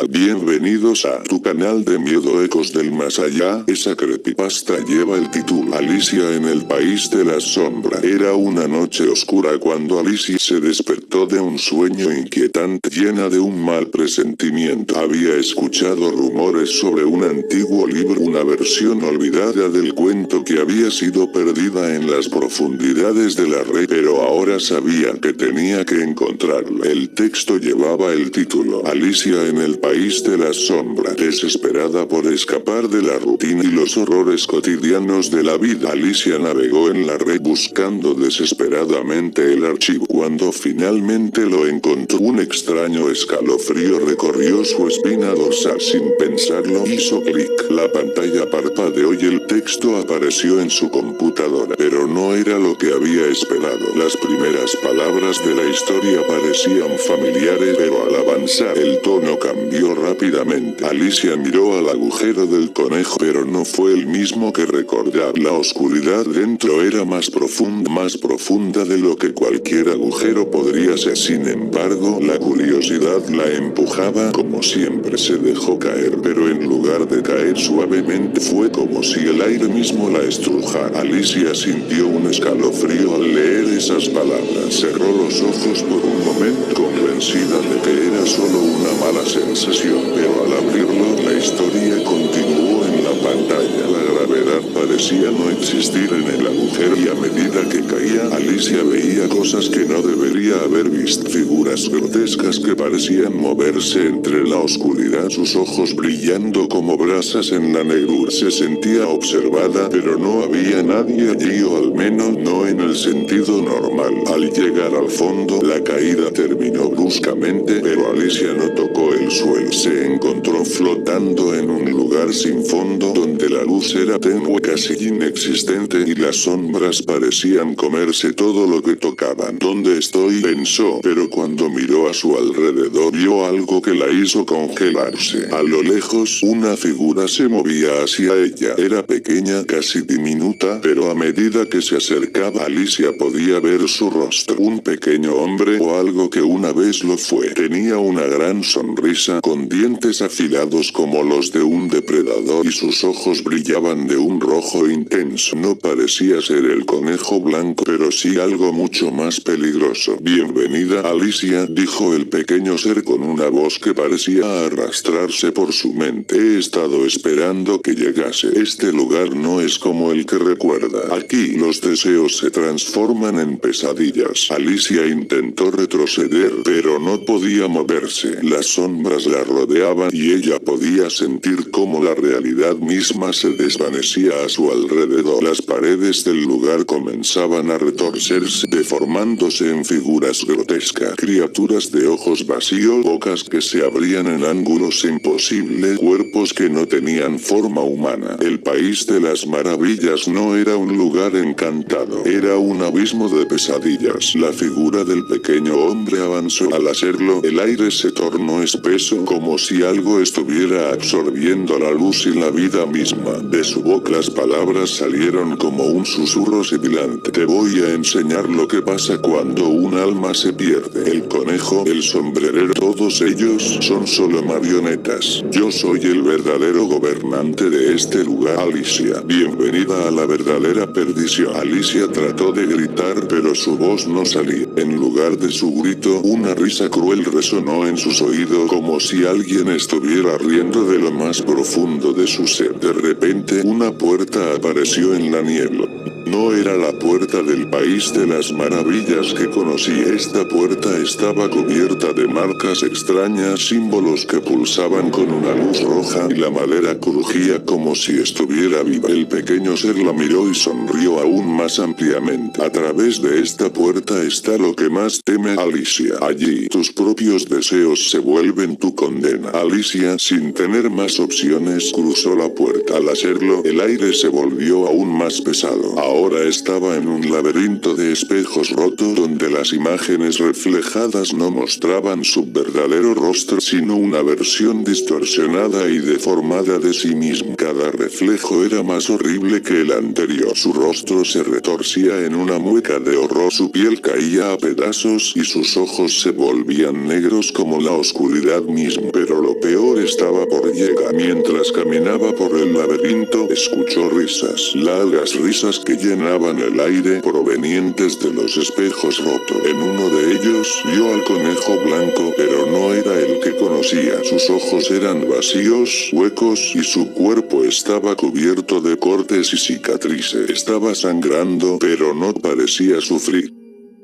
Bienvenidos a tu canal de miedo Ecos del Más Allá. Esa creepypasta lleva el título Alicia en el País de las Sombras. Era una noche oscura cuando Alicia se despertó de un sueño inquietante llena de un mal presentimiento. Había escuchado rumores sobre un antiguo libro, una versión olvidada del cuento que había sido perdida en las profundidades de la red, pero ahora sabía que tenía que encontrarlo. El texto llevaba el título Alicia en el País de las Sombras. Desesperada por escapar de la rutina y los horrores cotidianos de la vida, Alicia navegó en la red buscando desesperadamente el archivo. Cuando finalmente lo encontró, un extraño escalofrío recorrió su espina dorsal. Sin pensarlo, hizo clic. La pantalla parpadeó y el texto apareció en su computadora, pero no era lo que había esperado. Las primeras palabras de la historia parecían familiares, pero al avanzar el tono cambió rápidamente. Alicia miró al agujero del conejo, pero no fue el mismo que recordaba. La oscuridad dentro era más profunda de lo que cualquier agujero podría ser. Sin embargo, la curiosidad la empujaba. Como siempre, se dejó caer, pero en lugar de caer suavemente, fue como si el aire mismo la estrujara. Alicia sintió un escalofrío al leer esas palabras. Cerró los ojos por un momento, convencida de que era solo una mala sensación, pero al abrirlo, la historia continuó en la pantalla. La gravedad parecía no existir en el agujero y a medida que caía, Alicia veía cosas que no debería haber visto. Figuras grotescas que parecían moverse entre la oscuridad, sus ojos brillando como brasas en la negrura. Se sentía observada, pero no había nadie allí, o al menos no en el sentido normal. Al llegar al fondo, la caída terminó bruscamente, pero Alicia no tocó el suelo. Se encontró flotando en un lugar sin fondo, donde la luz era tenue, casi inexistente, y las sombras parecían comerse todo lo que tocaban. ¿Dónde estoy?, pensó, pero cuando miró a su alrededor vio algo que la hizo congelarse. A lo lejos, una figura se movía hacia ella. Era pequeña, casi diminuta, pero a medida que se acercaba, Alicia podía ver su rostro. Un pequeño hombre, o algo que una vez lo fue. Tenía una gran sonrisa, con dientes afilados como los de un depredador, y sus ojos brillaban de un rojo intenso. No parecía ser el conejo blanco, pero sí algo mucho más peligroso. Bienvenida, Alicia, dijo el pequeño ser con una voz que parecía arrastrarse por su mente. He estado esperando que llegase. Este lugar no es como el que recuerda. Aquí los deseos se transforman en pesadillas. Alicia intentó retroceder, pero no podía moverse. Las sombras la rodeaban y ella podía sentir cómo la realidad misma se desvanecía a su alrededor. Las paredes del lugar comenzaban a retorcerse, deformándose en figuras grotescas. Criaturas de ojos vacíos, bocas que se abrían en ángulos imposibles, cuerpos que no tenían forma humana. El País de las Maravillas no era un lugar encantado, era un abismo de pesadillas. La figura del pequeño hombre avanzó. Al hacerlo, el aire se tornó espeso, como si algo estuviera absorbiendo la luz y la vida misma. De su boca las palabras salieron como un susurro sibilante. Te voy a enseñar lo que pasa cuando un alma se pierde. El conejo, el sombrerero, todos ellos son solo marionetas. Yo soy el verdadero gobernante de este lugar. Alicia, bienvenida a la verdadera perdición. Alicia trató de gritar, pero su voz no salía. En lugar de su grito, una risa cruel resonó en sus oídos, como si alguien estuviera riendo de lo más profundo de su ser. De repente, una puerta apareció en la niebla. No era la puerta del País de las Maravillas que conocí. Esta puerta estaba cubierta de marcas extrañas, símbolos que pulsaban con una luz roja, y la madera crujía como si estuviera viva. El pequeño ser la miró y sonrió aún más ampliamente. A través de esta puerta está lo que más teme Alicia. Allí, tus propios deseos se vuelven tu condena. Alicia, sin tener más opciones, cruzó la puerta. Al hacerlo, el aire se volvió aún más pesado. Ahora estaba en un laberinto de espejos rotos, donde las imágenes reflejadas no mostraban su verdadero rostro, sino una versión distorsionada y deformada de sí mismo. Cada reflejo era más horrible que el anterior. Su rostro se retorcía en una mueca de horror, su piel caía a pedazos y sus ojos se volvían negros como la oscuridad misma. Pero lo peor estaba por llegar. Mientras caminaba por el laberinto, escuchó risas, largas risas que llenaban el aire provenientes de los espejos rotos. En uno de ellos, vio al conejo blanco, pero no era el que conocía. Sus ojos eran vacíos, huecos, y su cuerpo estaba cubierto de cortes y cicatrices. Estaba sangrando, pero no parecía sufrir.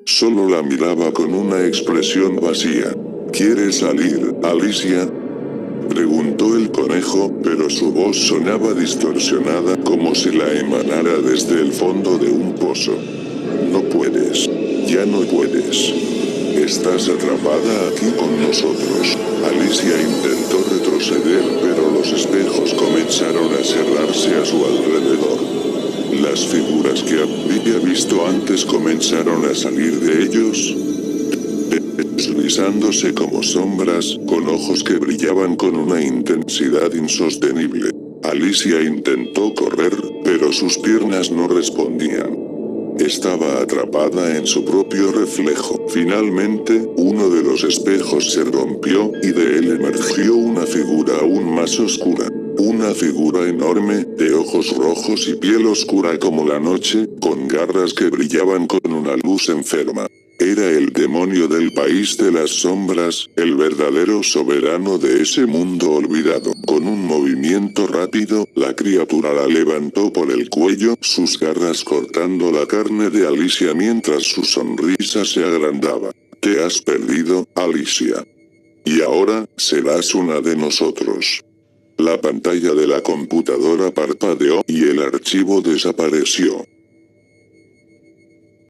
Solo la miraba con una expresión vacía. ¿Quieres salir, Alicia?, preguntó el conejo, pero su voz sonaba distorsionada, como si la emanara desde el fondo de un pozo. No puedes. Ya no puedes. Estás atrapada aquí con nosotros. Alicia intentó retroceder, pero los espejos comenzaron a cerrarse a su alrededor. Las figuras que había visto antes comenzaron a salir de ellos, deslizándose como sombras, con ojos que brillaban con una intensidad insostenible. Alicia intentó correr, pero sus piernas no respondían. Estaba atrapada en su propio reflejo. Finalmente, uno de los espejos se rompió, y de él emergió una figura aún más oscura. Una figura enorme, de ojos rojos y piel oscura como la noche, con garras que brillaban con una luz enferma. Era el demonio del país de las sombras, el verdadero soberano de ese mundo olvidado. Con un movimiento rápido, la criatura la levantó por el cuello, sus garras cortando la carne de Alicia mientras su sonrisa se agrandaba. Te has perdido, Alicia. Y ahora, serás una de nosotros. La pantalla de la computadora parpadeó y el archivo desapareció.